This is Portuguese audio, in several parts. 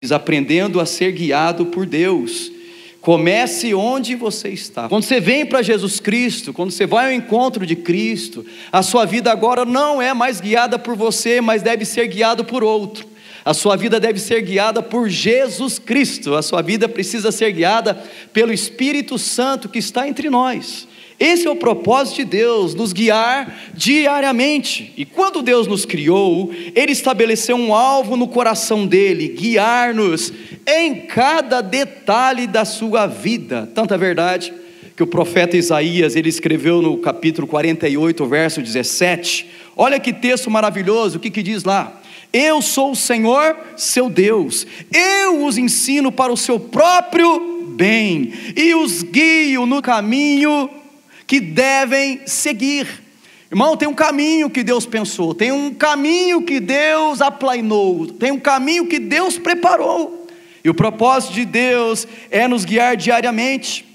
aprendendo a ser guiado por Deus. Comece onde você está. Quando você vem para Jesus Cristo, quando você vai ao encontro de Cristo, a sua vida agora não é mais guiada por você, mas deve ser guiada por outro. A sua vida deve ser guiada por Jesus Cristo. A sua vida precisa ser guiada pelo Espírito Santo que está entre nós. Esse é o propósito de Deus, nos guiar diariamente. E quando Deus nos criou, Ele estabeleceu um alvo no coração dele: guiar-nos em cada detalhe da sua vida. Tanta verdade que o profeta Isaías, ele escreveu no capítulo 48, verso 17. Olha que texto maravilhoso, o que diz lá? Eu sou o Senhor, seu Deus, eu os ensino para o seu próprio bem, e os guio no caminho que devem seguir. Irmão, tem um caminho que Deus pensou, tem um caminho que Deus aplainou, tem um caminho que Deus preparou, e o propósito de Deus é nos guiar diariamente.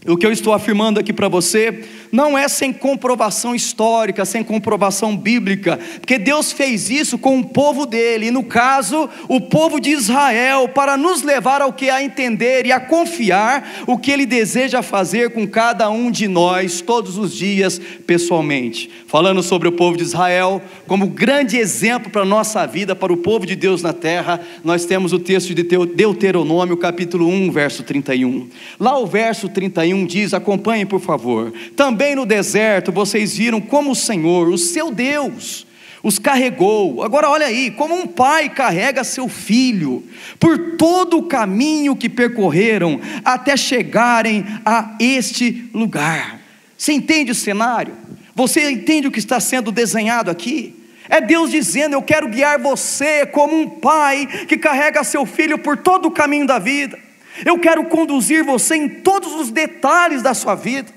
O que eu estou afirmando aqui para você não é sem comprovação histórica, sem comprovação bíblica, porque Deus fez isso com o povo dele, e no caso, o povo de Israel, para nos levar ao que? A entender e a confiar o que Ele deseja fazer com cada um de nós, todos os dias, pessoalmente. Falando sobre o povo de Israel, como grande exemplo para a nossa vida, para o povo de Deus na terra, nós temos o texto de Deuteronômio, capítulo 1, verso 31. Lá o verso 31 diz, acompanhem por favor: também no deserto vocês viram como o Senhor, o seu Deus, os carregou. Agora olha aí, como um pai carrega seu filho, por todo o caminho que percorreram, até chegarem a este lugar. Você entende o cenário? Você entende o que está sendo desenhado aqui? É Deus dizendo: eu quero guiar você como um pai que carrega seu filho por todo o caminho da vida. Eu quero conduzir você em todos os detalhes da sua vida.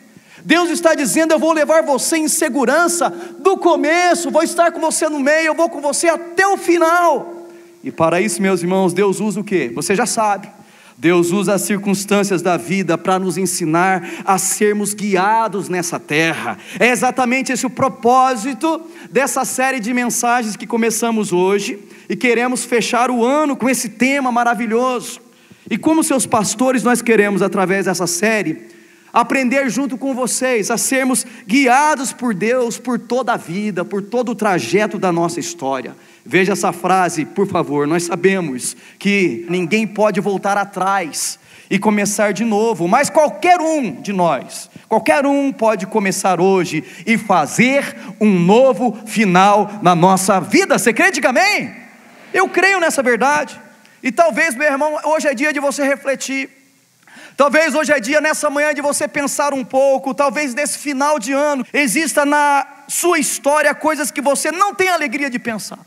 Deus está dizendo: eu vou levar você em segurança do começo, vou estar com você no meio, eu vou com você até o final. E para isso, meus irmãos, Deus usa o quê? Você já sabe. Deus usa as circunstâncias da vida para nos ensinar a sermos guiados nessa terra. É exatamente esse o propósito dessa série de mensagens que começamos hoje, e queremos fechar o ano com esse tema maravilhoso. E como seus pastores, nós queremos, através dessa série, aprender junto com vocês a sermos guiados por Deus por toda a vida, por todo o trajeto da nossa história. Veja essa frase, por favor. Nós sabemos que ninguém pode voltar atrás e começar de novo, mas qualquer um de nós, qualquer um pode começar hoje e fazer um novo final na nossa vida. Você crê? Diga amém. Eu creio nessa verdade. E talvez, meu irmão, hoje é dia de você refletir. Talvez hoje é dia, nessa manhã, de você pensar um pouco. Talvez nesse final de ano exista na sua história coisas que você não tem alegria de pensar.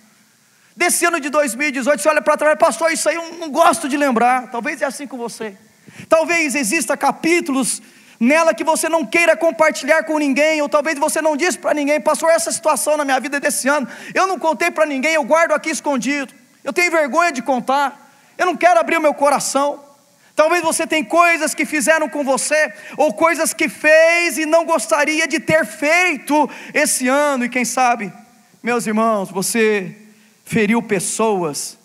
Desse ano de 2018, você olha para trás: pastor, isso aí eu não gosto de lembrar. Talvez é assim com você. Talvez exista capítulos nela que você não queira compartilhar com ninguém, ou talvez você não disse para ninguém: pastor, essa situação na minha vida desse ano, eu não contei para ninguém, eu guardo aqui escondido, eu tenho vergonha de contar, eu não quero abrir o meu coração. Talvez você tenha coisas que fizeram com você, ou coisas que fez e não gostaria de ter feito esse ano, e quem sabe, meus irmãos, você feriu pessoas,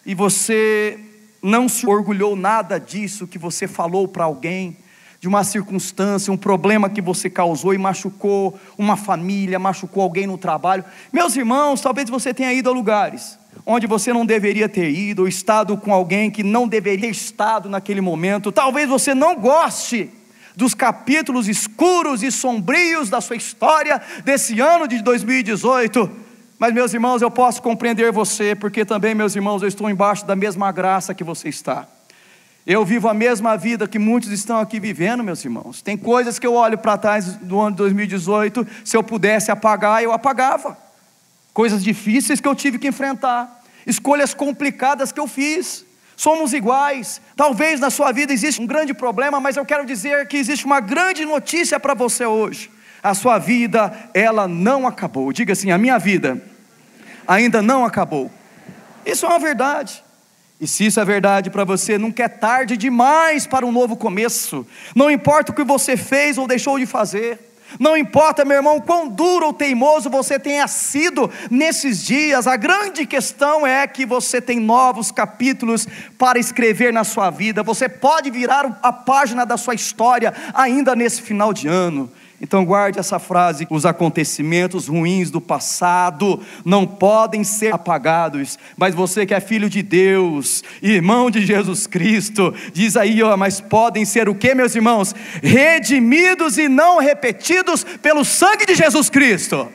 e você não se orgulhou nada disso que você falou para alguém, de uma circunstância, um problema que você causou e machucou uma família, machucou alguém no trabalho. Meus irmãos, talvez você tenha ido a lugares onde você não deveria ter ido, ou estado com alguém que não deveria ter estado naquele momento. Talvez você não goste dos capítulos escuros e sombrios da sua história desse ano de 2018, mas, meus irmãos, eu posso compreender você, porque também, meus irmãos, eu estou embaixo da mesma graça que você está. Eu vivo a mesma vida que muitos estão aqui vivendo, meus irmãos. Tem coisas que eu olho para trás do ano de 2018, se eu pudesse apagar, eu apagava. Coisas difíceis que eu tive que enfrentar, escolhas complicadas que eu fiz. Somos iguais. Talvez na sua vida exista um grande problema, mas eu quero dizer que existe uma grande notícia para você hoje. A sua vida, ela não acabou. Diga assim: a minha vida ainda não acabou. Isso é uma verdade. E se isso é verdade para você, nunca é tarde demais para um novo começo. Não importa o que você fez ou deixou de fazer, Não importa, meu irmão, quão duro ou teimoso você tenha sido nesses dias, a grande questão é que você tem novos capítulos para escrever na sua vida. Você pode virar a página da sua história ainda nesse final de ano. Então guarde essa frase: os acontecimentos ruins do passado não podem ser apagados. Mas você que é filho de Deus, irmão de Jesus Cristo, diz aí, mas podem ser o que, meus irmãos? Redimidos e não repetidos pelo sangue de Jesus Cristo.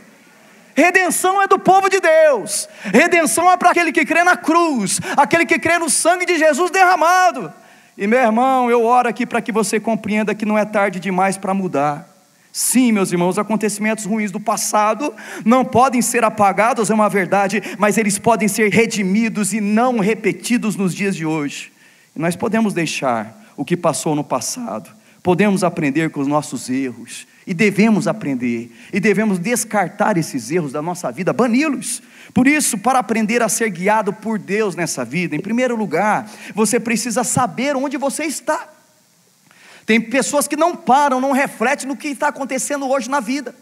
Redenção é do povo de Deus. Redenção é para aquele que crê na cruz, aquele que crê no sangue de Jesus derramado. E meu irmão, eu oro aqui para que você compreenda que não é tarde demais para mudar. Sim, meus irmãos, os acontecimentos ruins do passado não podem ser apagados, é uma verdade, mas eles podem ser redimidos e não repetidos nos dias de hoje. E nós podemos deixar o que passou no passado, podemos aprender com os nossos erros, e devemos aprender, e devemos descartar esses erros da nossa vida, bani-los. Por isso, para aprender a ser guiado por Deus nessa vida, em primeiro lugar, você precisa saber onde você está. Tem pessoas que não param, não refletem no que está acontecendo hoje na vida.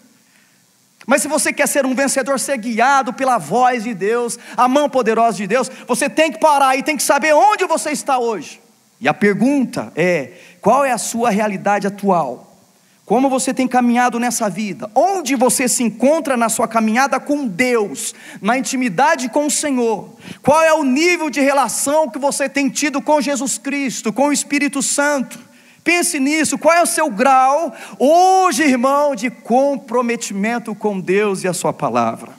Mas se você quer ser um vencedor, ser guiado pela voz de Deus, a mão poderosa de Deus, você tem que parar e tem que saber onde você está hoje. E a pergunta é: qual é a sua realidade atual? Como você tem caminhado nessa vida? Onde você se encontra na sua caminhada com Deus, na intimidade com o Senhor? Qual é o nível de relação que você tem tido com Jesus Cristo, com o Espírito Santo? Pense nisso. Qual é o seu grau hoje, irmão, de comprometimento com Deus e a sua palavra?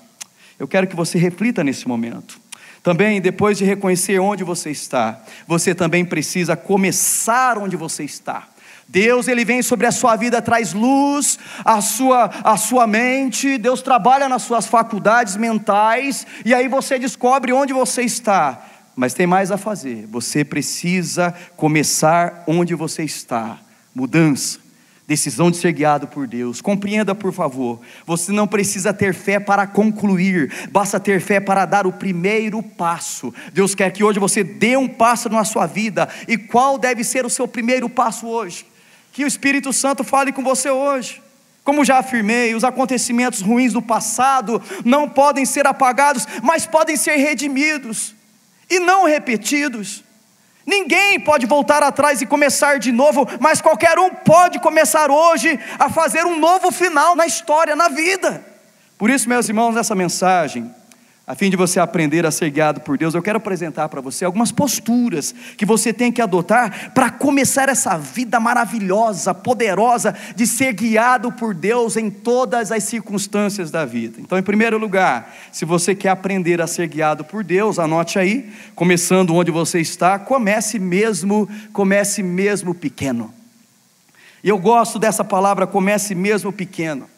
Eu quero que você reflita nesse momento. Também, depois de reconhecer onde você está, você também precisa começar onde você está. Deus, Ele vem sobre a sua vida, traz luz à sua mente. Deus trabalha nas suas faculdades mentais, e aí você descobre onde você está. Mas tem mais a fazer. Você precisa começar onde você está. Mudança, decisão de ser guiado por Deus. Compreenda, por favor, você não precisa ter fé para concluir, basta ter fé para dar o primeiro passo. Deus quer que hoje você dê um passo na sua vida. E qual deve ser o seu primeiro passo hoje? Que o Espírito Santo fale com você hoje. Como já afirmei, os acontecimentos ruins do passado não podem ser apagados, mas podem ser redimidos e não repetidos. Ninguém pode voltar atrás e começar de novo, mas qualquer um pode começar hoje a fazer um novo final na história, na vida. Por isso, meus irmãos, nessa mensagem, a fim de você aprender a ser guiado por Deus, eu quero apresentar para você algumas posturas que você tem que adotar para começar essa vida maravilhosa, poderosa, de ser guiado por Deus em todas as circunstâncias da vida. Então, em primeiro lugar, se você quer aprender a ser guiado por Deus, anote aí, começando onde você está, comece mesmo pequeno. E eu gosto dessa palavra, comece mesmo pequeno,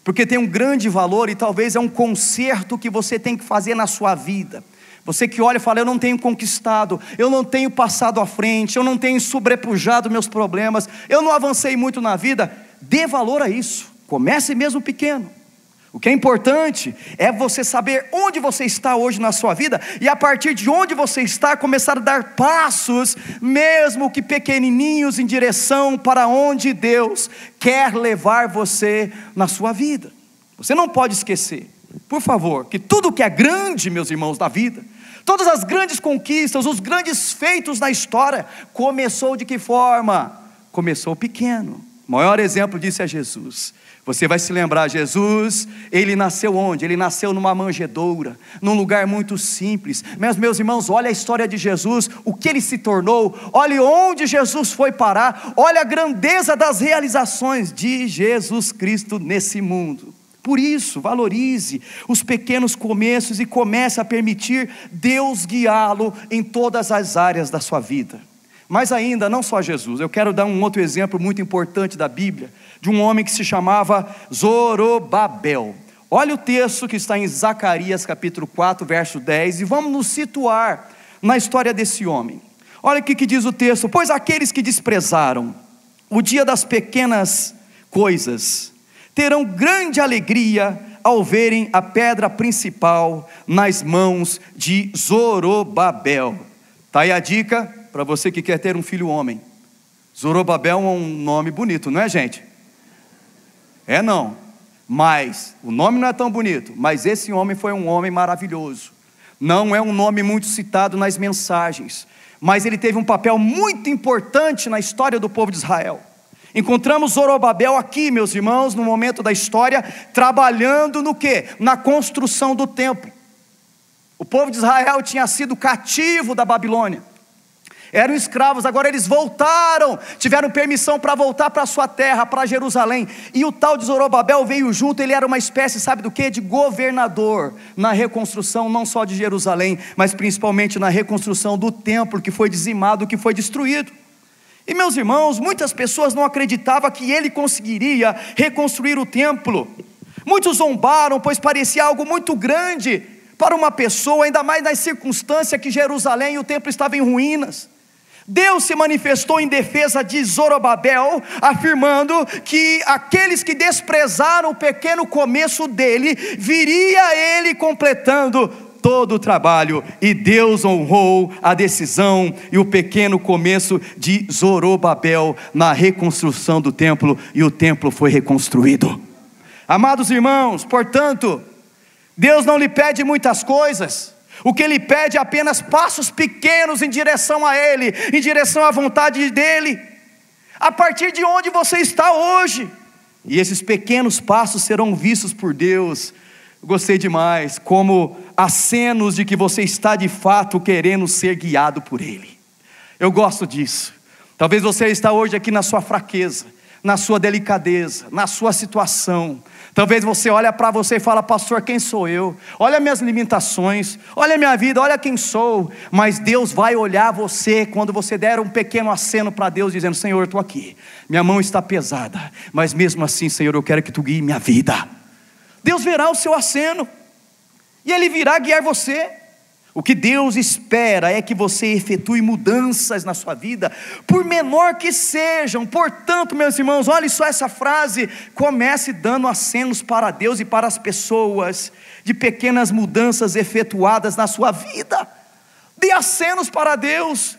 porque tem um grande valor e talvez é um conserto que você tem que fazer na sua vida. Você que olha e fala: eu não tenho conquistado, eu não tenho passado à frente, eu não tenho sobrepujado meus problemas, eu não avancei muito na vida. Dê valor a isso, comece mesmo pequeno. O que é importante é você saber onde você está hoje na sua vida, e a partir de onde você está, começar a dar passos, mesmo que pequenininhos, em direção para onde Deus quer levar você na sua vida. Você não pode esquecer, por favor, que tudo que é grande, meus irmãos, da vida, todas as grandes conquistas, os grandes feitos na história, começou de que forma? Começou pequeno. O maior exemplo disso é Jesus. Você vai se lembrar, Jesus, Ele nasceu onde? Ele nasceu numa manjedoura, num lugar muito simples. Mas, meus irmãos, olha a história de Jesus, o que Ele se tornou, olha onde Jesus foi parar, olha a grandeza das realizações de Jesus Cristo nesse mundo. Por isso, valorize os pequenos começos e comece a permitir Deus guiá-lo em todas as áreas da sua vida. Mas ainda, não só Jesus, eu quero dar um outro exemplo muito importante da Bíblia, de um homem que se chamava Zorobabel. Olha o texto que está em Zacarias capítulo 4, verso 10, e vamos nos situar na história desse homem. Olha o que diz o texto: pois aqueles que desprezaram o dia das pequenas coisas, terão grande alegria ao verem a pedra principal nas mãos de Zorobabel. Está aí a dica para você que quer ter um filho homem. Zorobabel é um nome bonito, não é, gente? Não, mas o nome não é tão bonito, mas esse homem foi um homem maravilhoso. Não é um nome muito citado nas mensagens, mas ele teve um papel muito importante na história do povo de Israel. Encontramos Zorobabel aqui, meus irmãos, no momento da história, trabalhando no quê? Na construção do templo. O povo de Israel tinha sido cativo da Babilônia, eram escravos, agora eles voltaram, tiveram permissão para voltar para a sua terra, para Jerusalém, e o tal de Zorobabel veio junto. Ele era uma espécie, sabe do que? De governador, na reconstrução não só de Jerusalém, mas principalmente na reconstrução do templo, que foi dizimado, que foi destruído. E meus irmãos, muitas pessoas não acreditavam que ele conseguiria reconstruir o templo. Muitos zombaram, pois parecia algo muito grande para uma pessoa, ainda mais na circunstância que Jerusalém e o templo estavam em ruínas. Deus se manifestou em defesa de Zorobabel, afirmando que aqueles que desprezaram o pequeno começo dele, viria ele completando todo o trabalho. E Deus honrou a decisão e o pequeno começo de Zorobabel na reconstrução do templo, e o templo foi reconstruído. Amados irmãos, portanto, Deus não lhe pede muitas coisas. O que Ele pede é apenas passos pequenos em direção a Ele, em direção à vontade dEle, a partir de onde você está hoje. E esses pequenos passos serão vistos por Deus. Gostei demais, como acenos de que você está de fato querendo ser guiado por Ele. Eu gosto disso. Talvez você está hoje aqui na sua fraqueza, na sua delicadeza, na sua situação. Talvez você olha para você e fala: pastor, quem sou eu? Olha minhas limitações, olha minha vida, olha quem sou. Mas Deus vai olhar você quando você der um pequeno aceno para Deus, dizendo: Senhor, eu estou aqui, minha mão está pesada, mas mesmo assim, Senhor, eu quero que Tu guie minha vida. Deus verá o seu aceno, e Ele virá guiar você. O que Deus espera é que você efetue mudanças na sua vida, por menor que sejam. Portanto, meus irmãos, olhe só essa frase: comece dando acenos para Deus e para as pessoas, de pequenas mudanças efetuadas na sua vida. Dê acenos para Deus.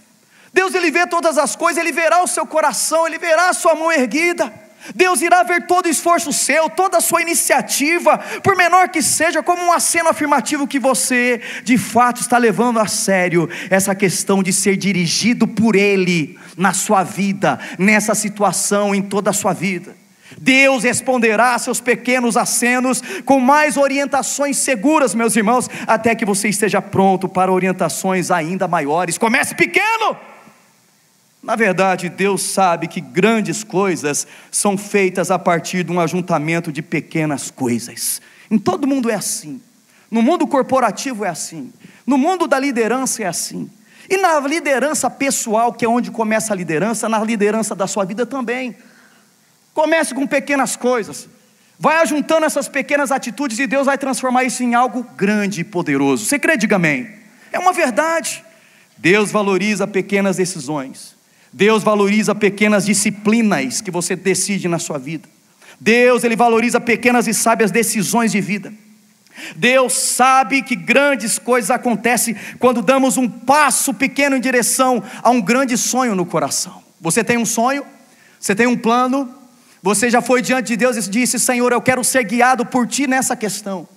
Deus, Ele vê todas as coisas, Ele verá o seu coração, Ele verá a sua mão erguida. Deus irá ver todo o esforço seu, toda a sua iniciativa, por menor que seja, como um aceno afirmativo que você de fato está levando a sério essa questão de ser dirigido por Ele na sua vida, nessa situação, em toda a sua vida. Deus responderá a seus pequenos acenos com mais orientações seguras, meus irmãos, até que você esteja pronto para orientações ainda maiores. Comece pequeno. Na verdade, Deus sabe que grandes coisas são feitas a partir de um ajuntamento de pequenas coisas. Em todo mundo é assim. No mundo corporativo é assim. No mundo da liderança é assim. E na liderança pessoal, que é onde começa a liderança, na liderança da sua vida também. Comece com pequenas coisas. Vai ajuntando essas pequenas atitudes e Deus vai transformar isso em algo grande e poderoso. Você crê? Diga amém. É uma verdade. Deus valoriza pequenas decisões. Deus valoriza pequenas disciplinas que você decide na sua vida. Deus, Ele valoriza pequenas e sábias decisões de vida. Deus sabe que grandes coisas acontecem quando damos um passo pequeno em direção a um grande sonho no coração. Você tem um sonho? Você tem um plano? Você já foi diante de Deus e disse: Senhor, eu quero ser guiado por Ti nessa questão.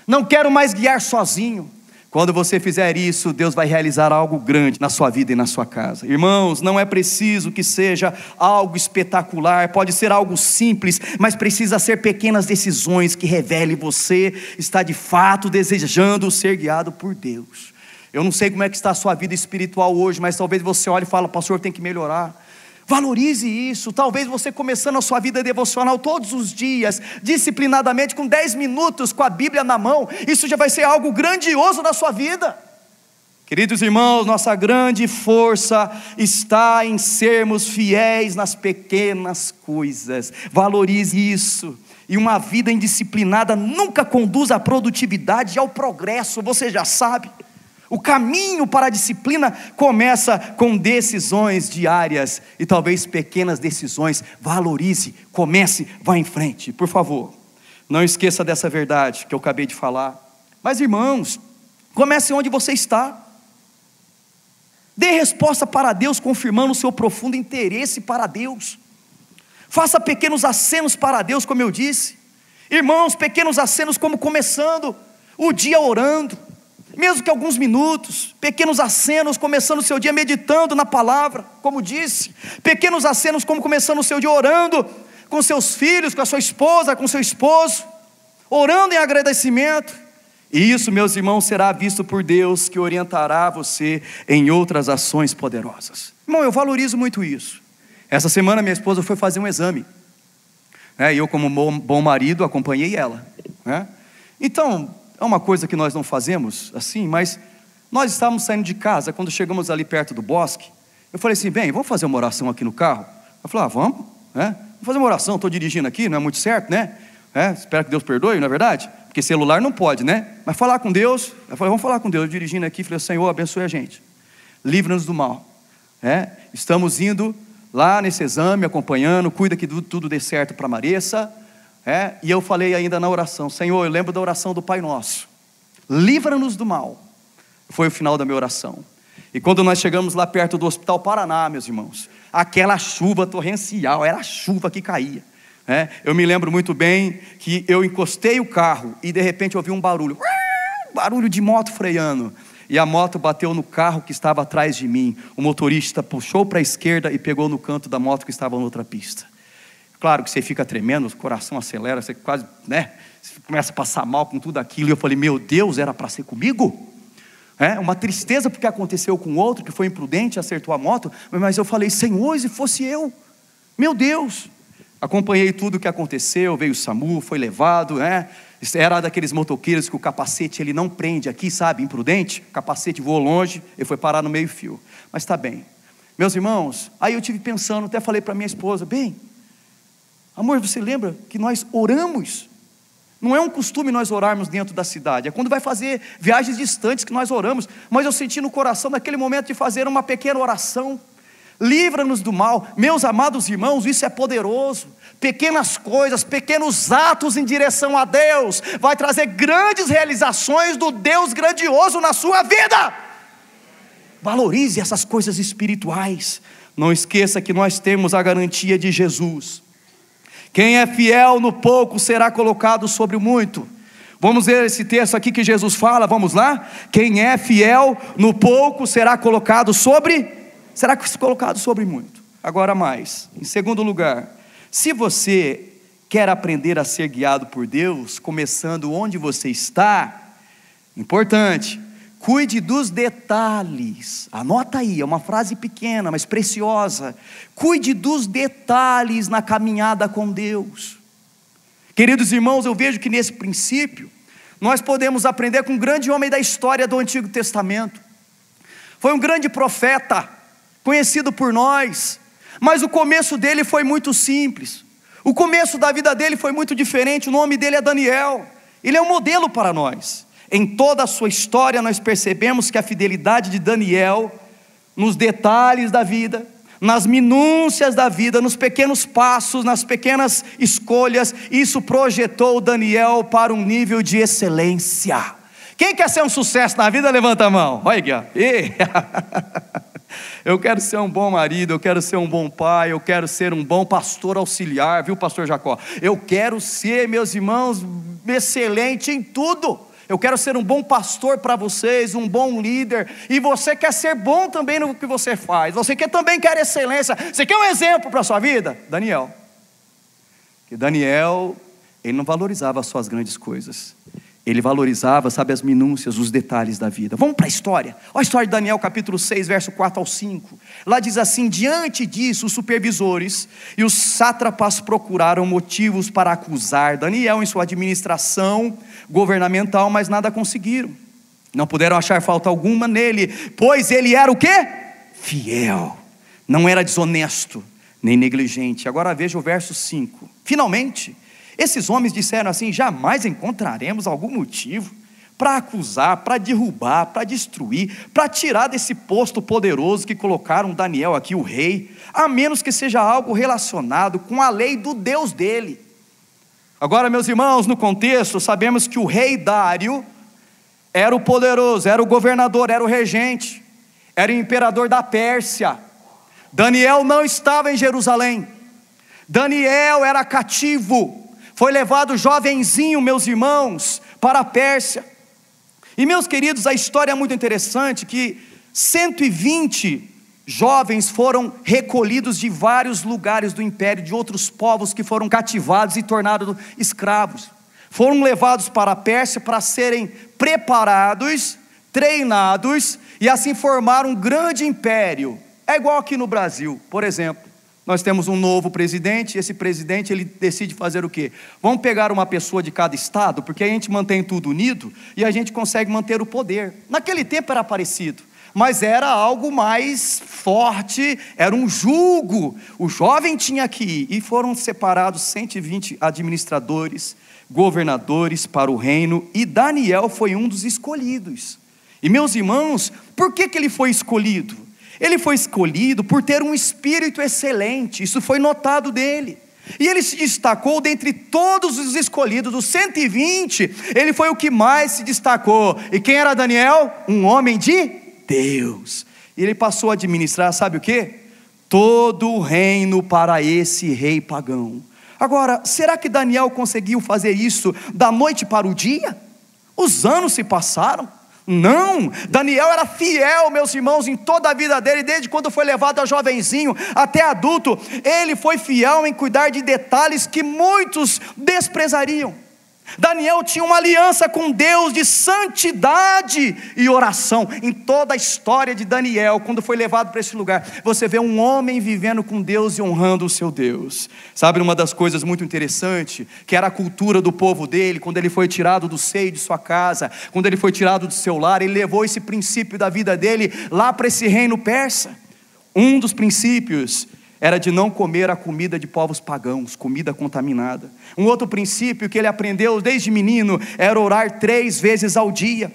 Não quero mais guiar sozinho. Quando você fizer isso, Deus vai realizar algo grande na sua vida e na sua casa. Irmãos, não é preciso que seja algo espetacular, pode ser algo simples, mas precisa ser pequenas decisões que revele você está de fato desejando ser guiado por Deus. Eu não sei como é que está a sua vida espiritual hoje, mas talvez você olhe e fale: pastor, tem que melhorar. Valorize isso. Talvez você começando a sua vida devocional todos os dias, disciplinadamente, com 10 minutos, com a Bíblia na mão, isso já vai ser algo grandioso na sua vida. Queridos irmãos, nossa grande força está em sermos fiéis nas pequenas coisas. Valorize isso. E uma vida indisciplinada nunca conduz à produtividade e ao progresso, você já sabe. O caminho para a disciplina começa com decisões diárias e talvez pequenas decisões. Valorize, comece, vá em frente, por favor. Não esqueça dessa verdade que eu acabei de falar. Mas irmãos, comece onde você está. Dê resposta para Deus, confirmando o seu profundo interesse para Deus. Faça pequenos acenos para Deus, como eu disse. Irmãos, pequenos acenos como começando o dia orando, mesmo que alguns minutos. Pequenos acenos começando o seu dia meditando na palavra, como disse. Pequenos acenos como começando o seu dia orando com seus filhos, com a sua esposa, com seu esposo, orando em agradecimento. E isso, meus irmãos, será visto por Deus, que orientará você em outras ações poderosas. Irmão, eu valorizo muito isso. Essa semana minha esposa foi fazer um exame, e eu, como bom marido, acompanhei ela, Então, é uma coisa que nós não fazemos assim, mas nós estávamos saindo de casa. Quando chegamos ali perto do bosque, eu falei assim: bem, vamos fazer uma oração aqui no carro? Ela falou: vamos, Vamos fazer uma oração, estou dirigindo aqui, não é muito certo, né? Espero que Deus perdoe, não é verdade? Porque celular não pode, né? Mas falar com Deus, eu falei: vamos falar com Deus. Eu dirigindo aqui, falei: Senhor, abençoe a gente, livra-nos do mal. Estamos indo lá nesse exame, acompanhando, cuida que tudo dê certo para a Maressa. E eu falei ainda na oração: Senhor, eu lembro da oração do Pai Nosso, livra-nos do mal. Foi o final da minha oração. E quando nós chegamos lá perto do Hospital Paraná, meus irmãos, aquela chuva torrencial, era a chuva que caía. Eu me lembro muito bem que eu encostei o carro e de repente ouvi um barulho de moto freando. E a moto bateu no carro que estava atrás de mim. O motorista puxou para a esquerda e pegou no canto da moto que estava na outra pista. Claro que você fica tremendo, o coração acelera, você quase, você começa a passar mal com tudo aquilo. E eu falei: meu Deus, era para ser comigo? Uma tristeza porque aconteceu com outro que foi imprudente, acertou a moto. Mas eu falei: Senhor, se fosse eu, meu Deus. Acompanhei tudo o que aconteceu, veio o SAMU, foi levado, Era daqueles motoqueiros que o capacete ele não prende aqui, sabe, imprudente. O capacete voou longe, ele foi parar no meio fio. Mas está bem. Meus irmãos, aí eu tive pensando, até falei para minha esposa: bem, amor, você lembra que nós oramos? Não é um costume nós orarmos dentro da cidade, é quando vai fazer viagens distantes que nós oramos. Mas eu senti no coração naquele momento de fazer uma pequena oração. Livra-nos do mal. Meus amados irmãos, isso é poderoso. Pequenas coisas, pequenos atos em direção a Deus vai trazer grandes realizações do Deus grandioso na sua vida. Valorize essas coisas espirituais. Não esqueça que nós temos a garantia de Jesus. Quem é fiel no pouco será colocado sobre o muito. Vamos ver esse texto aqui que Jesus fala, vamos lá? Quem é fiel no pouco será colocado sobre muito. Agora mais, em segundo lugar, se você quer aprender a ser guiado por Deus, começando onde você está, importante, cuide dos detalhes. Anota aí, é uma frase pequena, mas preciosa. Cuide dos detalhes na caminhada com Deus. Queridos irmãos, eu vejo que nesse princípio nós podemos aprender com um grande homem da história do Antigo Testamento. Foi um grande profeta, conhecido por nós, mas o começo dele foi muito simples. O começo da vida dele foi muito diferente. O nome dele é Daniel. Ele é um modelo para nós. Em toda a sua história nós percebemos que a fidelidade de Daniel, nos detalhes da vida, nas minúcias da vida, nos pequenos passos, nas pequenas escolhas, isso projetou Daniel para um nível de excelência. Quem quer ser um sucesso na vida, levanta a mão. Olha aqui, ó. Eu quero ser um bom marido, eu quero ser um bom pai, eu quero ser um bom pastor auxiliar, viu, pastor Jacó? Eu quero ser, meus irmãos, excelente em tudo. Eu quero ser um bom pastor para vocês, um bom líder. E você quer ser bom também no que você faz. Você também quer excelência. Você quer um exemplo para a sua vida? Daniel. Que Daniel, ele não valorizava as suas grandes coisas. Ele valorizava, sabe, as minúcias, os detalhes da vida. Vamos para a história. Olha a história de Daniel, capítulo 6, verso 4 ao 5. Lá diz assim: diante disso, os supervisores e os sátrapas procuraram motivos para acusar Daniel em sua administração governamental, mas nada conseguiram. Não puderam achar falta alguma nele, pois ele era o quê? Fiel. Não era desonesto, nem negligente. Agora veja o verso 5. Finalmente, esses homens disseram assim: jamais encontraremos algum motivo para acusar, para derrubar, para destruir, para tirar desse posto poderoso que colocaram Daniel aqui, o rei, a menos que seja algo relacionado com a lei do Deus dele. Agora, meus irmãos, no contexto, sabemos que o rei Dário era o poderoso, era o governador, era o regente, era o imperador da Pérsia. Daniel não estava em Jerusalém. Daniel era cativo, foi levado jovenzinho, meus irmãos, para a Pérsia. E meus queridos, a história é muito interessante, que 120 jovens foram recolhidos de vários lugares do império, de outros povos que foram cativados e tornados escravos. Foram levados para a Pérsia para serem preparados, treinados, e assim formar um grande império. É igual aqui no Brasil, por exemplo. Nós temos um novo presidente, e esse presidente ele decide fazer o quê? Vamos pegar uma pessoa de cada estado, porque a gente mantém tudo unido, e a gente consegue manter o poder. Naquele tempo era parecido, mas era algo mais forte, era um jugo. O jovem tinha que ir, e foram separados 120 administradores, governadores para o reino, e Daniel foi um dos escolhidos. E meus irmãos, por que ele foi escolhido? Ele foi escolhido por ter um espírito excelente, isso foi notado dele. E ele se destacou dentre todos os escolhidos, dos 120, ele foi o que mais se destacou. E quem era Daniel? Um homem de Deus. E ele passou a administrar, sabe o quê? Todo o reino para esse rei pagão. Agora, será que Daniel conseguiu fazer isso da noite para o dia? Os anos se passaram. Não, Daniel era fiel, meus irmãos, em toda a vida dele, desde quando foi levado a jovenzinho até adulto. Ele foi fiel em cuidar de detalhes que muitos desprezariam. Daniel tinha uma aliança com Deus de santidade e oração. Em toda a história de Daniel, quando foi levado para esse lugar, você vê um homem vivendo com Deus e honrando o seu Deus. Sabe uma das coisas muito interessantes, que era a cultura do povo dele, quando ele foi tirado do seio de sua casa, quando ele foi tirado do seu lar, ele levou esse princípio da vida dele lá para esse reino persa. Um dos princípios era de não comer a comida de povos pagãos, comida contaminada. Um outro princípio que ele aprendeu desde menino era orar 3 vezes ao dia.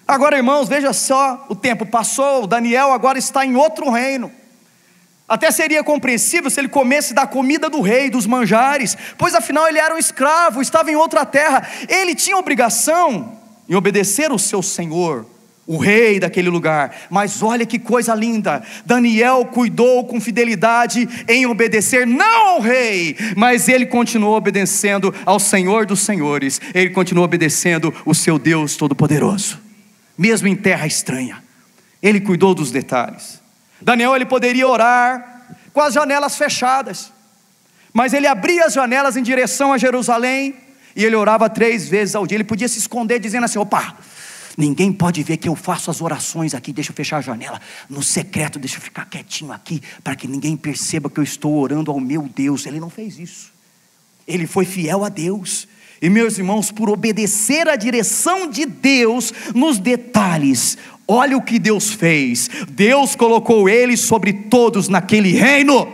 Agora, irmãos, veja só, o tempo passou, Daniel agora está em outro reino. Até seria compreensível se ele comesse da comida do rei, dos manjares, pois afinal ele era um escravo, estava em outra terra. Ele tinha obrigação em obedecer o seu senhor, o rei daquele lugar. Mas olha que coisa linda, Daniel cuidou com fidelidade em obedecer não ao rei, mas ele continuou obedecendo ao Senhor dos senhores. Ele continuou obedecendo o seu Deus Todo-Poderoso, mesmo em terra estranha. Ele cuidou dos detalhes. Daniel, ele poderia orar com as janelas fechadas, mas ele abria as janelas em direção a Jerusalém, e ele orava 3 vezes ao dia. Ele podia se esconder dizendo assim: opa, ninguém pode ver que eu faço as orações aqui, deixa eu fechar a janela, no secreto, deixa eu ficar quietinho aqui, para que ninguém perceba que eu estou orando ao meu Deus. Ele não fez isso, ele foi fiel a Deus. E meus irmãos, por obedecer à direção de Deus nos detalhes, olha o que Deus fez. Deus colocou ele sobre todos naquele reino.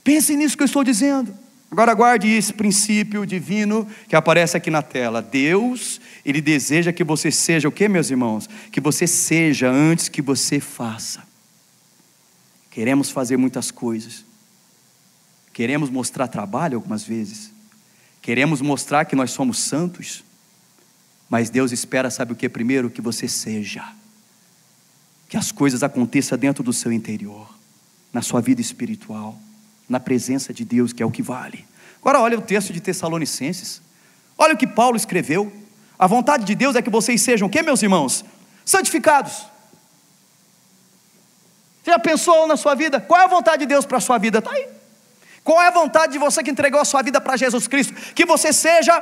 Pense nisso que eu estou dizendo. Agora guarde esse princípio divino que aparece aqui na tela. Deus, Ele deseja que você seja o que, meus irmãos? Que você seja antes que você faça. Queremos fazer muitas coisas. Queremos mostrar trabalho algumas vezes. Queremos mostrar que nós somos santos. Mas Deus espera, sabe o que primeiro? Que você seja. Que as coisas aconteçam dentro do seu interior, na sua vida espiritual, na presença de Deus, que é o que vale. Agora olha o texto de Tessalonicenses. Olha o que Paulo escreveu. A vontade de Deus é que vocês sejam o que, meus irmãos? Santificados. Você já pensou na sua vida? Qual é a vontade de Deus para a sua vida? Está aí. Qual é a vontade de você que entregou a sua vida para Jesus Cristo? Que você seja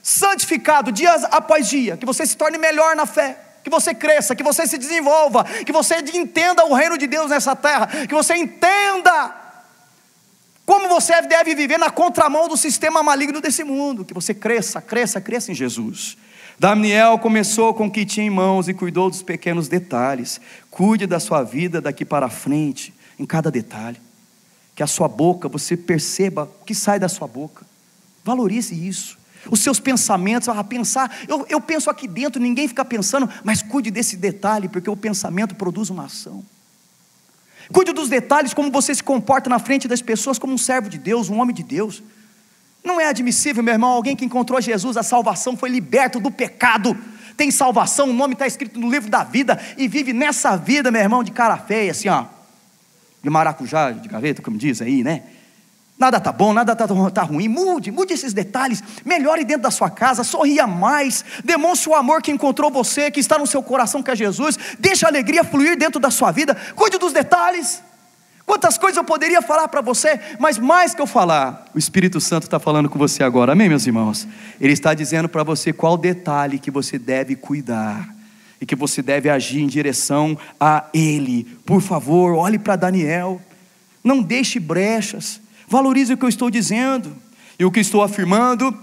santificado dia após dia, que você se torne melhor na fé, que você cresça, que você se desenvolva, que você entenda o reino de Deus nessa terra, que você entenda como você deve viver na contramão do sistema maligno desse mundo, que você cresça em Jesus. Daniel começou com o que tinha em mãos e cuidou dos pequenos detalhes. Cuide da sua vida daqui para frente, em cada detalhe. Que a sua boca, você perceba o que sai da sua boca. Valorize isso. Os seus pensamentos, eu penso aqui dentro, ninguém fica pensando, mas cuide desse detalhe, porque o pensamento produz uma ação. Cuide dos detalhes, como você se comporta na frente das pessoas, como um servo de Deus, um homem de Deus. Não é admissível, meu irmão, alguém que encontrou Jesus, a salvação, foi liberto do pecado, tem salvação, o nome está escrito no livro da vida, e vive nessa vida, meu irmão, de cara feia, assim ó, de maracujá de gaveta, como diz aí, né? Nada está bom, nada está ruim. Mude esses detalhes. Melhore dentro da sua casa, sorria mais. Demonstre o amor que encontrou você, que está no seu coração, que é Jesus. Deixe a alegria fluir dentro da sua vida. Cuide dos detalhes. Quantas coisas eu poderia falar para você, mas mais que eu falar, o Espírito Santo está falando com você agora, amém, meus irmãos? Ele está dizendo para você qual detalhe que você deve cuidar e que você deve agir em direção a Ele. Por favor, olhe para Daniel, não deixe brechas. Valorize o que eu estou dizendo. E o que estou afirmando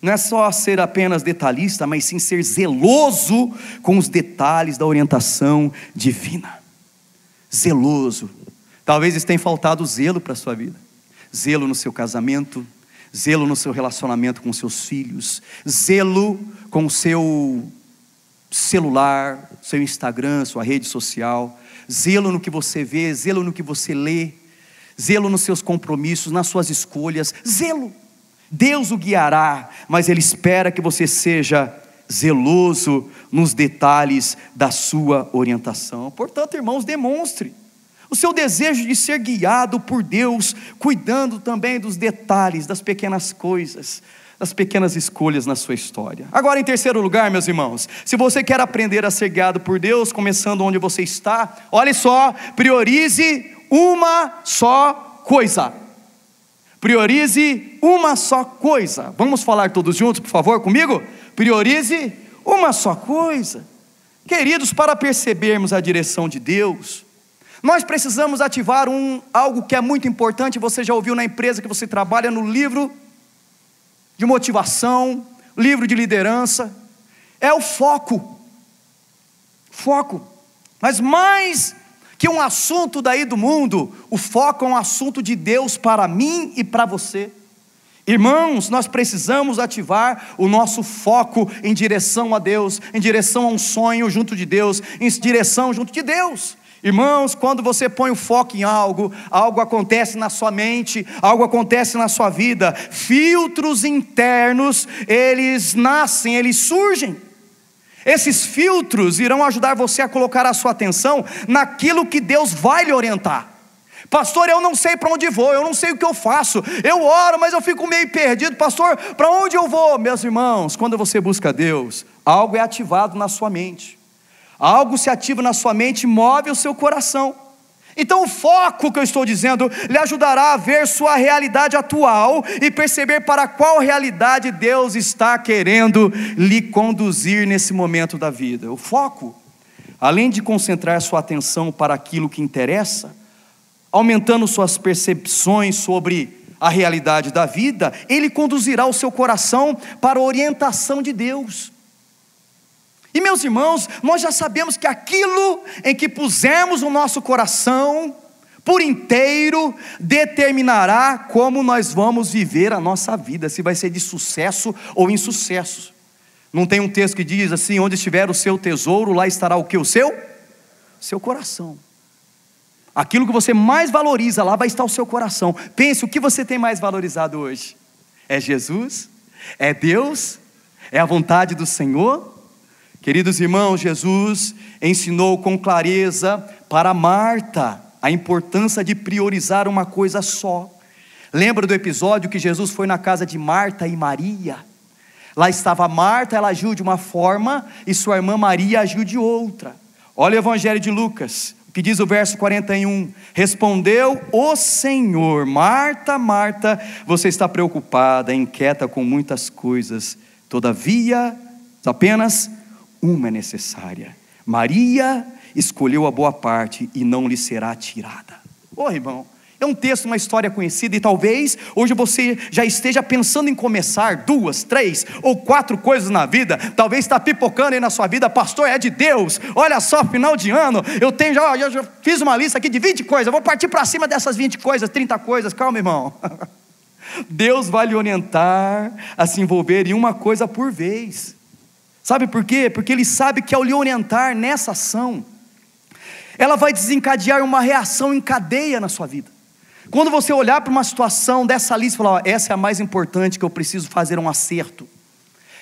não é só ser apenas detalhista, mas sim ser zeloso com os detalhes da orientação divina. Zeloso. Talvez tenha faltado zelo para a sua vida. Zelo no seu casamento, zelo no seu relacionamento com seus filhos, zelo com o seu celular, seu Instagram, sua rede social, zelo no que você vê, zelo no que você lê, zelo nos seus compromissos, nas suas escolhas, zelo. Deus o guiará, mas Ele espera que você seja zeloso nos detalhes da sua orientação. Portanto, irmãos, demonstre o seu desejo de ser guiado por Deus, cuidando também dos detalhes, das pequenas coisas, das pequenas escolhas na sua história. Agora, em terceiro lugar, meus irmãos, se você quer aprender a ser guiado por Deus, começando onde você está, olhe só, priorize uma só coisa. Priorize uma só coisa. Vamos falar todos juntos, por favor, comigo? Priorize uma só coisa. Queridos, para percebermos a direção de Deus, nós precisamos ativar algo que é muito importante. Você já ouviu na empresa que você trabalha, no livro de motivação, livro de liderança, é o foco. Foco. Mas mais que um assunto daí do mundo, o foco é um assunto de Deus para mim e para você. Irmãos, nós precisamos ativar o nosso foco em direção a Deus, em direção a um sonho junto de Deus, em direção junto de Deus. Irmãos, quando você põe o foco em algo, algo acontece na sua mente, algo acontece na sua vida. Filtros internos, eles nascem, eles surgem. Esses filtros irão ajudar você a colocar a sua atenção naquilo que Deus vai lhe orientar. Pastor, eu não sei para onde vou, eu não sei o que eu faço, eu oro, mas eu fico meio perdido. Pastor, para onde eu vou? Meus irmãos, quando você busca Deus, algo é ativado na sua mente. Algo se ativa na sua mente e move o seu coração. Então o foco que eu estou dizendo lhe ajudará a ver sua realidade atual e perceber para qual realidade Deus está querendo lhe conduzir nesse momento da vida. O foco, além de concentrar sua atenção para aquilo que interessa, aumentando suas percepções sobre a realidade da vida, ele conduzirá o seu coração para a orientação de Deus. E meus irmãos, nós já sabemos que aquilo em que pusermos o nosso coração por inteiro determinará como nós vamos viver a nossa vida, se vai ser de sucesso ou insucesso. Não tem um texto que diz assim: onde estiver o seu tesouro, lá estará o que? O seu coração. Aquilo que você mais valoriza, lá vai estar o seu coração. Pense, o que você tem mais valorizado hoje? É Jesus? É Deus? É a vontade do Senhor? Queridos irmãos, Jesus ensinou com clareza para Marta a importância de priorizar uma coisa só. Lembra do episódio que Jesus foi na casa de Marta e Maria? Lá estava Marta, ela agiu de uma forma e sua irmã Maria agiu de outra. Olha o Evangelho de Lucas, o que diz o verso 41. Respondeu o Senhor: Marta, Marta, você está preocupada, inquieta com muitas coisas, todavia apenas uma é necessária. Maria escolheu a boa parte e não lhe será tirada. Irmão, é um texto, uma história conhecida, e talvez hoje você já esteja pensando em começar 2, 3 ou 4 coisas na vida. Talvez está pipocando aí na sua vida: pastor, é de Deus, olha só, final de ano, eu já fiz uma lista aqui de 20 coisas, eu vou partir para cima dessas 20 coisas, 30 coisas. Calma, irmão. Deus vai lhe orientar a se envolver em uma coisa por vez. Sabe por quê? Porque Ele sabe que ao lhe orientar nessa ação, ela vai desencadear uma reação em cadeia na sua vida. Quando você olhar para uma situação dessa lista e falar: essa é a mais importante, que eu preciso fazer um acerto,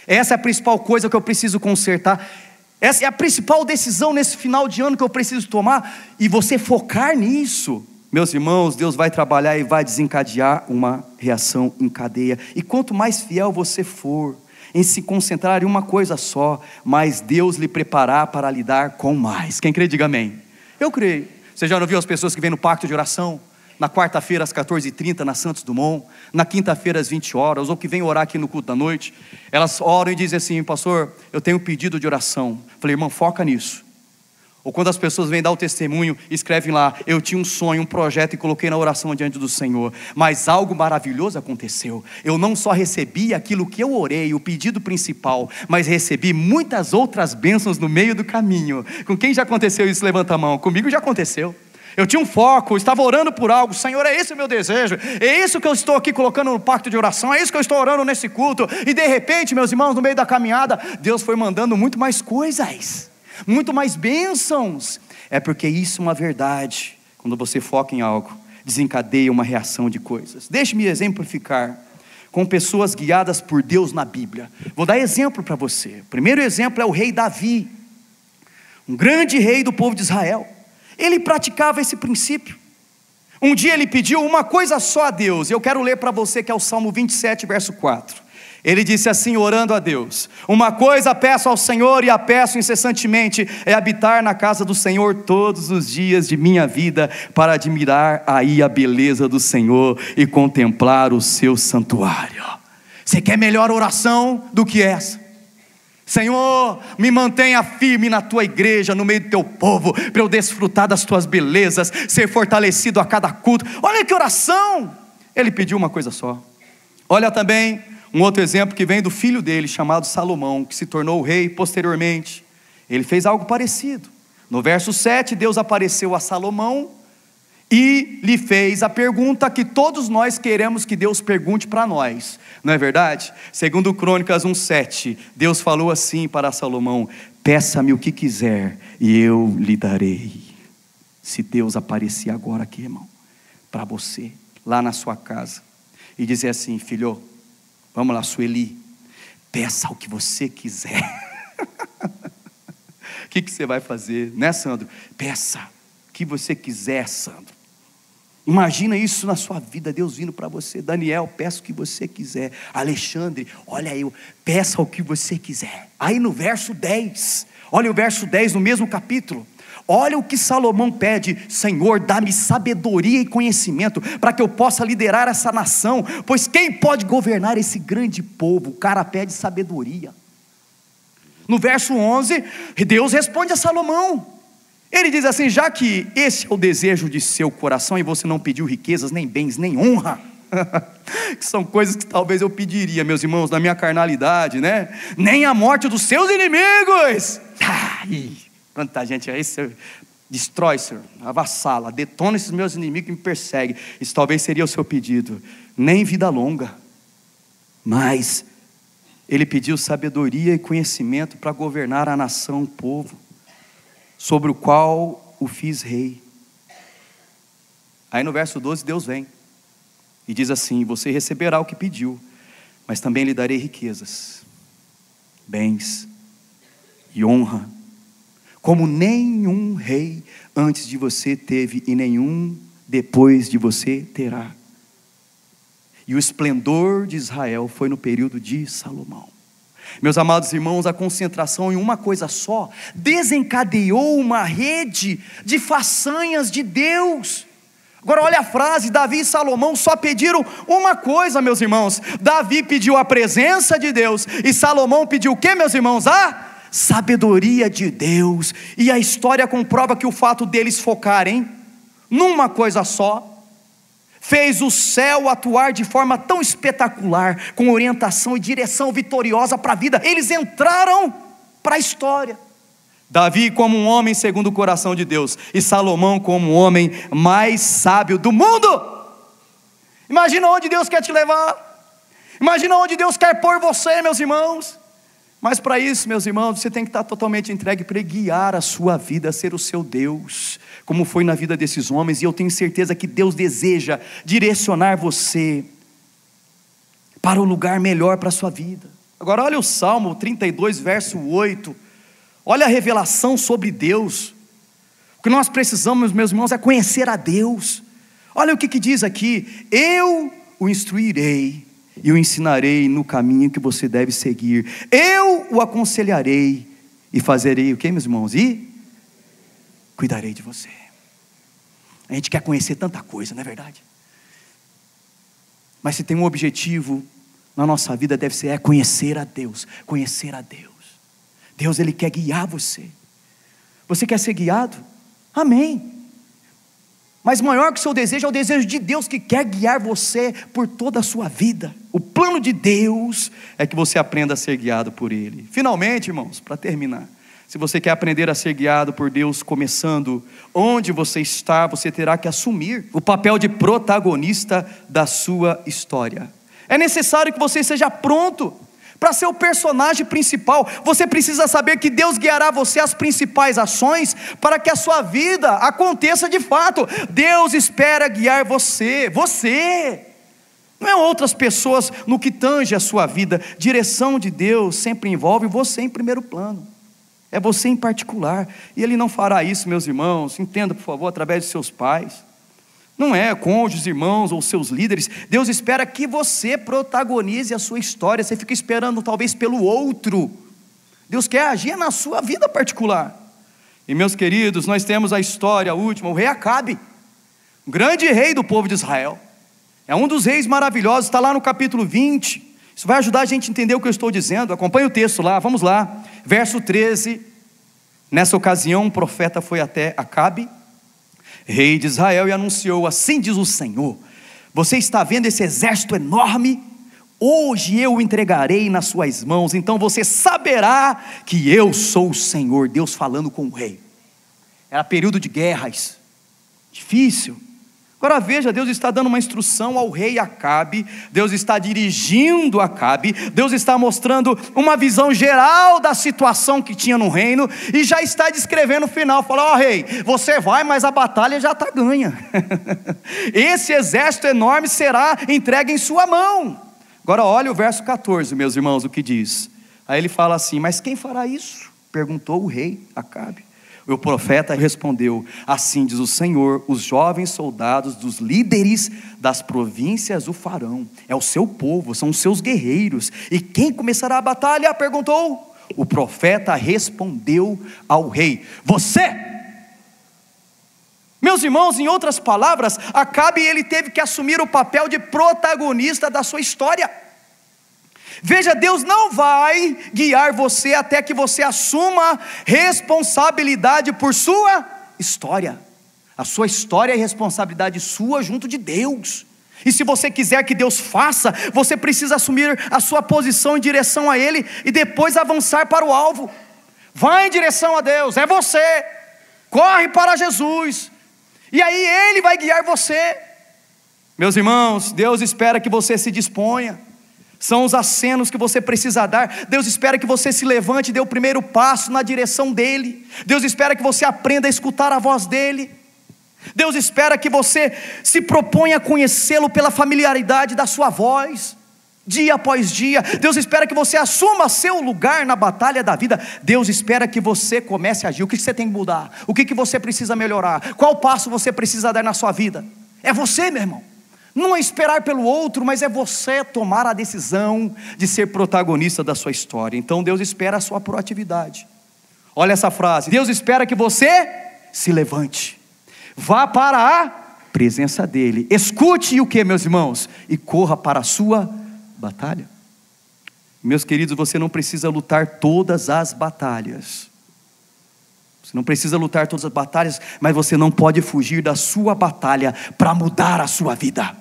essa é a principal coisa que eu preciso consertar, essa é a principal decisão nesse final de ano que eu preciso tomar, e você focar nisso, meus irmãos, Deus vai trabalhar e vai desencadear uma reação em cadeia. E quanto mais fiel você for em se concentrar em uma coisa só, mais Deus lhe preparar para lidar com mais. Quem crê, diga amém. Eu creio. Você já não viu as pessoas que vêm no pacto de oração? Na quarta-feira às 14h30 na Santos Dumont, na quinta-feira às 20 horas, ou que vem orar aqui no culto da noite. Elas oram e dizem assim: pastor, eu tenho um pedido de oração. Falei: irmão, foca nisso. Ou quando as pessoas vêm dar o testemunho, escrevem lá: eu tinha um sonho, um projeto e coloquei na oração diante do Senhor, mas algo maravilhoso aconteceu. Eu não só recebi aquilo que eu orei, o pedido principal, mas recebi muitas outras bênçãos no meio do caminho. Com quem já aconteceu isso? Levanta a mão. Comigo já aconteceu. Eu tinha um foco, estava orando por algo. Senhor, é esse o meu desejo, é isso que eu estou aqui colocando no pacto de oração, é isso que eu estou orando nesse culto. E de repente, meus irmãos, no meio da caminhada, Deus foi mandando muito mais coisas, muito mais bênçãos. É porque isso é uma verdade. Quando você foca em algo, desencadeia uma reação de coisas. Deixe-me exemplificar com pessoas guiadas por Deus na Bíblia. Vou dar exemplo para você. O primeiro exemplo é o rei Davi, um grande rei do povo de Israel. Ele praticava esse princípio. Um dia ele pediu uma coisa só a Deus. Eu quero ler para você, que é o Salmo 27, verso 4. Ele disse assim, orando a Deus: uma coisa peço ao Senhor e a peço incessantemente, é habitar na casa do Senhor todos os dias de minha vida, para admirar aí a beleza do Senhor e contemplar o seu santuário. Você quer melhor oração do que essa? Senhor, me mantenha firme na tua igreja, no meio do teu povo, para eu desfrutar das tuas belezas, ser fortalecido a cada culto. Olha que oração! Ele pediu uma coisa só. Olha também um outro exemplo que vem do filho dele, chamado Salomão, que se tornou rei posteriormente. Ele fez algo parecido. No verso 7, Deus apareceu a Salomão e lhe fez a pergunta que todos nós queremos que Deus pergunte para nós, não é verdade? Segundo Crônicas 1:7, Deus falou assim para Salomão: peça-me o que quiser e eu lhe darei. Se Deus aparecer agora aqui, irmão, para você, lá na sua casa, e dizer assim: filho, vamos lá, Sueli, peça o que você quiser. O que você vai fazer, né, Sandro? Peça o que você quiser, Sandro. Imagina isso na sua vida, Deus vindo para você. Daniel, peça o que você quiser. Alexandre, olha eu, peça o que você quiser. Aí no verso 10, olha o verso 10 no mesmo capítulo. Olha o que Salomão pede: Senhor, dá-me sabedoria e conhecimento, para que eu possa liderar essa nação, pois quem pode governar esse grande povo? O cara pede sabedoria. No verso 11, Deus responde a Salomão. Ele diz assim: já que esse é o desejo de seu coração, e você não pediu riquezas, nem bens, nem honra, que são coisas que talvez eu pediria, meus irmãos, na minha carnalidade, né? Nem a morte dos seus inimigos. Quanta gente é esse? Destrói, Senhor, avassala, detona esses meus inimigos que me perseguem. Isso talvez seria o seu pedido. Nem vida longa. Mas ele pediu sabedoria e conhecimento para governar a nação, o povo, sobre o qual o fiz rei. Aí no verso 12 Deus vem e diz assim: você receberá o que pediu, mas também lhe darei riquezas, bens e honra, como nenhum rei antes de você teve e nenhum depois de você terá. E o esplendor de Israel foi no período de Salomão. Meus amados irmãos, a concentração em uma coisa só desencadeou uma rede de façanhas de Deus. Agora olha a frase: Davi e Salomão só pediram uma coisa, meus irmãos. Davi pediu a presença de Deus, e Salomão pediu o que, meus irmãos? A sabedoria de Deus. E a história comprova que o fato deles focarem numa coisa só fez o céu atuar de forma tão espetacular, com orientação e direção vitoriosa para a vida. Eles entraram para a história. Davi como um homem segundo o coração de Deus, e Salomão como o homem mais sábio do mundo. Imagina onde Deus quer te levar. Imagina onde Deus quer pôr você, meus irmãos. Mas para isso, meus irmãos, você tem que estar totalmente entregue para guiar a sua vida, ser o seu Deus, como foi na vida desses homens. E eu tenho certeza que Deus deseja direcionar você para um lugar melhor para a sua vida. Agora olha o Salmo 32, verso 8. Olha a revelação sobre Deus. O que nós precisamos, meus irmãos, é conhecer a Deus. Olha o que diz aqui: eu o instruirei e o ensinarei no caminho que você deve seguir. Eu o aconselharei e fazerei o que, meus irmãos? E cuidarei de você. A gente quer conhecer tanta coisa, não é verdade? Mas se tem um objetivo na nossa vida, deve ser conhecer a Deus. Conhecer a Deus. Deus, Ele quer guiar você. Você quer ser guiado? Amém. Mas maior que o seu desejo é o desejo de Deus, que quer guiar você por toda a sua vida. O plano de Deus é que você aprenda a ser guiado por Ele. Finalmente, irmãos, para terminar, se você quer aprender a ser guiado por Deus, começando onde você está, você terá que assumir o papel de protagonista da sua história. É necessário que você esteja pronto para ser o personagem principal. Você precisa saber que Deus guiará você às principais ações para que a sua vida aconteça de fato. Deus espera guiar você. Não é outras pessoas no que tange a sua vida. Direção de Deus sempre envolve você em primeiro plano. É você em particular. E Ele não fará isso, meus irmãos, entenda por favor, através de seus pais. Não é cônjuges, irmãos ou seus líderes. Deus espera que você protagonize a sua história. Você fica esperando talvez pelo outro. Deus quer agir na sua vida particular. E meus queridos, nós temos a história última, o rei Acabe, o grande rei do povo de Israel. É um dos reis maravilhosos, está lá no capítulo 20. Isso vai ajudar a gente a entender o que eu estou dizendo. Acompanhe o texto lá, vamos lá. Verso 13. Nessa ocasião, um profeta foi até Acabe, rei de Israel, e anunciou: assim diz o Senhor, você está vendo esse exército enorme? Hoje eu o entregarei nas suas mãos, então você saberá que eu sou o Senhor. Deus falando com o rei. Era período de guerras, difícil. Agora veja, Deus está dando uma instrução ao rei Acabe, Deus está dirigindo Acabe, Deus está mostrando uma visão geral da situação que tinha no reino, e já está descrevendo o final, fala: ó rei, você vai, mas a batalha já está ganha, esse exército enorme será entregue em sua mão. Agora olha o verso 14, meus irmãos, o que diz. Aí ele fala assim: mas quem fará isso? Perguntou o rei Acabe. O profeta respondeu: assim diz o Senhor, os jovens soldados dos líderes das províncias o farão. É o seu povo, são os seus guerreiros. E quem começará a batalha? Perguntou. O profeta respondeu ao rei: você. Meus irmãos, em outras palavras, Acabe ele teve que assumir o papel de protagonista da sua história. Veja, Deus não vai guiar você até que você assuma responsabilidade por sua história. A sua história é responsabilidade sua junto de Deus. E se você quiser que Deus faça, você precisa assumir a sua posição em direção a Ele e depois avançar para o alvo. Vai em direção a Deus, é você. Corre para Jesus. E aí Ele vai guiar você. Meus irmãos, Deus espera que você se disponha. São os acenos que você precisa dar. Deus espera que você se levante e dê o primeiro passo na direção dEle. Deus espera que você aprenda a escutar a voz dEle. Deus espera que você se proponha a conhecê-lo pela familiaridade da sua voz, dia após dia. Deus espera que você assuma seu lugar na batalha da vida. Deus espera que você comece a agir. O que você tem que mudar? O que você precisa melhorar? Qual passo você precisa dar na sua vida? É você, meu irmão. Não é esperar pelo outro, mas é você tomar a decisão de ser protagonista da sua história. Então Deus espera a sua proatividade. Olha essa frase: Deus espera que você se levante, vá para a presença dEle, escute o que, meus irmãos? E corra para a sua batalha. Meus queridos, você não precisa lutar todas as batalhas. Você não precisa lutar todas as batalhas, mas você não pode fugir da sua batalha para mudar a sua vida.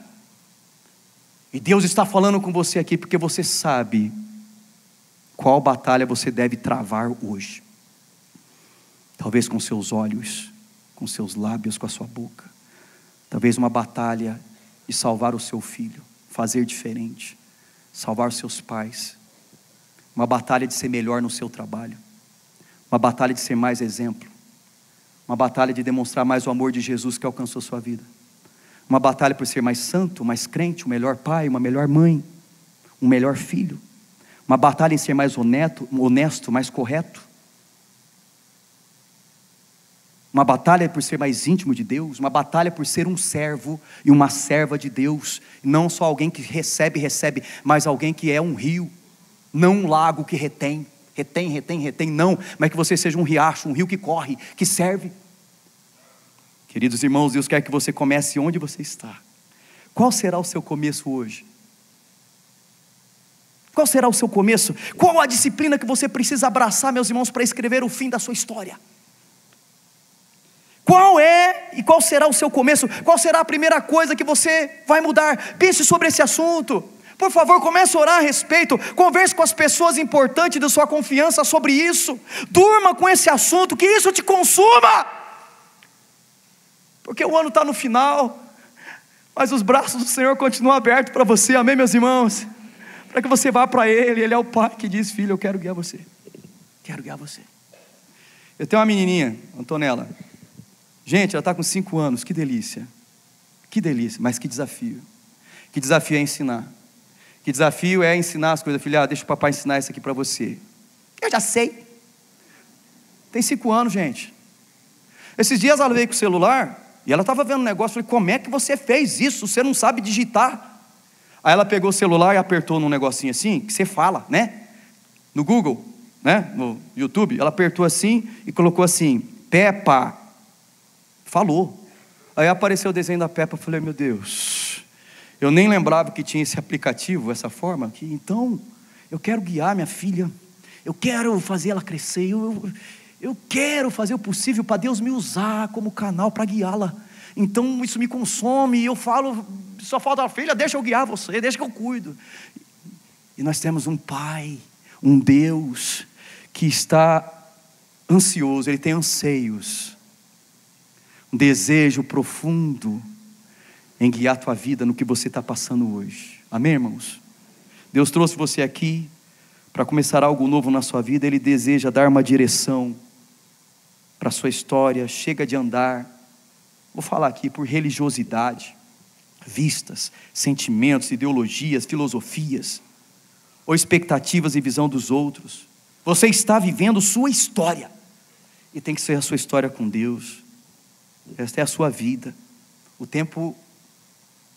E Deus está falando com você aqui porque você sabe qual batalha você deve travar hoje. Talvez com seus olhos, com seus lábios, com a sua boca. Talvez uma batalha de salvar o seu filho, fazer diferente, salvar os seus pais. Uma batalha de ser melhor no seu trabalho. Uma batalha de ser mais exemplo. Uma batalha de demonstrar mais o amor de Jesus que alcançou sua vida. Uma batalha por ser mais santo, mais crente, um melhor pai, uma melhor mãe, um melhor filho. Uma batalha em ser mais honesto, mais correto. uma batalha por ser mais íntimo de Deus, uma batalha por ser um servo e uma serva de Deus, não só alguém que recebe, mas alguém que é um rio, não um lago que retém, não, mas que você seja um riacho, um rio que corre, que serve. Queridos irmãos, Deus quer que você comece onde você está. Qual será o seu começo hoje? Qual será o seu começo? Qual a disciplina que você precisa abraçar, meus irmãos, para escrever o fim da sua história? Qual é e qual será o seu começo? Qual será a primeira coisa que você vai mudar? Pense sobre esse assunto. Por favor, comece a orar a respeito. Converse com as pessoas importantes da sua confiança sobre isso. Durma com esse assunto, que isso te consuma. Porque o ano está no final, mas os braços do Senhor continuam abertos para você, amém, meus irmãos? Para que você vá para Ele. Ele é o Pai que diz: filho, eu quero guiar você. Quero guiar você. Eu tenho uma menininha, Antonella. Gente, ela está com 5 anos, que delícia, mas que desafio é ensinar, que desafio é ensinar as coisas. Filha, deixa o papai ensinar isso aqui para você. Eu já sei, tem 5 anos, gente. Esses dias ela veio com o celular, e ela estava vendo um negócio, eu falei: como é que você fez isso, você não sabe digitar? Aí ela pegou o celular e apertou num negocinho assim, que você fala, né, no Google, né, no YouTube, ela apertou assim, e colocou assim, Peppa, falou. Aí apareceu o desenho da Peppa. Eu falei: meu Deus, eu nem lembrava que tinha esse aplicativo, essa forma aqui. Então, eu quero guiar minha filha, eu quero fazer ela crescer, eu quero fazer o possível para Deus me usar como canal para guiá-la. Então isso me consome, e eu falo, só falta a filha, deixa eu guiar você, deixa que eu cuido. E nós temos um Pai, um Deus que está ansioso, Ele tem anseios, um desejo profundo em guiar a tua vida no que você está passando hoje. Amém, irmãos? Deus trouxe você aqui para começar algo novo na sua vida. Ele deseja dar uma direção para a sua história. Chega de andar, vou falar aqui, por religiosidade, vistas, sentimentos, ideologias, filosofias, ou expectativas e visão dos outros. Você está vivendo sua história, e tem que ser a sua história com Deus. Esta é a sua vida. O tempo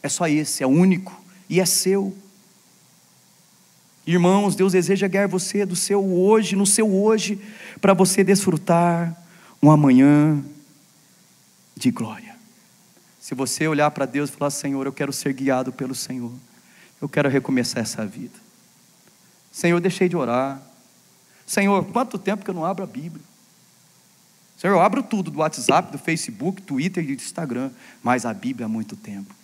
é só esse, é único e é seu. Irmãos, Deus deseja guiar você do seu hoje, no seu hoje, para você desfrutar um amanhã de glória. Se você olhar para Deus e falar: Senhor, eu quero ser guiado pelo Senhor, eu quero recomeçar essa vida. Senhor, eu deixei de orar. Senhor, quanto tempo que eu não abro a Bíblia? Senhor, eu abro tudo, do WhatsApp, do Facebook, Twitter e do Instagram, mas a Bíblia há muito tempo.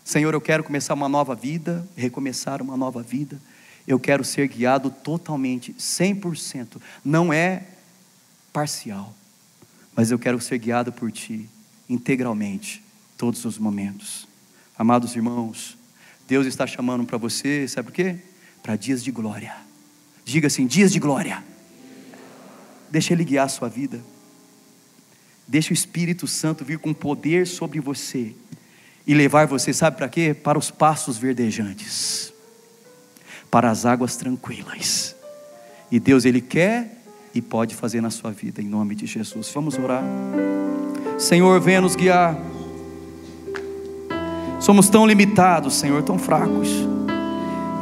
Senhor, eu quero começar uma nova vida, recomeçar uma nova vida. Eu quero ser guiado totalmente, 100%. Não é parcial, mas eu quero ser guiado por Ti, integralmente, todos os momentos. Amados irmãos, Deus está chamando para você, sabe por quê? Para dias de glória. Diga assim: dias de glória. Deixa Ele guiar a sua vida. Deixa o Espírito Santo vir com poder sobre você e levar você, sabe para quê? Para os pastos verdejantes, para as águas tranquilas. E Deus, Ele quer e pode fazer na sua vida, em nome de Jesus. Vamos orar. Senhor, venha nos guiar. Somos tão limitados, Senhor, tão fracos.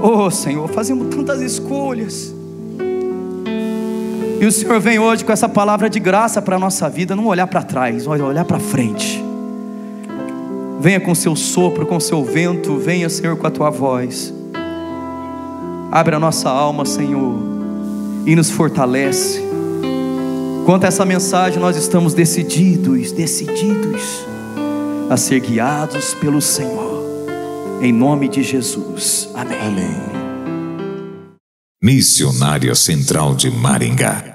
Oh Senhor, fazemos tantas escolhas, e o Senhor vem hoje com essa palavra de graça para a nossa vida. Não olhar para trás, olhar para frente. Venha com o seu sopro, com o seu vento. Venha, Senhor, com a tua voz. Abre a nossa alma, Senhor, e nos fortalece. Quanto a essa mensagem, nós estamos decididos a ser guiados pelo Senhor, em nome de Jesus, amém. Missionária Central de Maringá.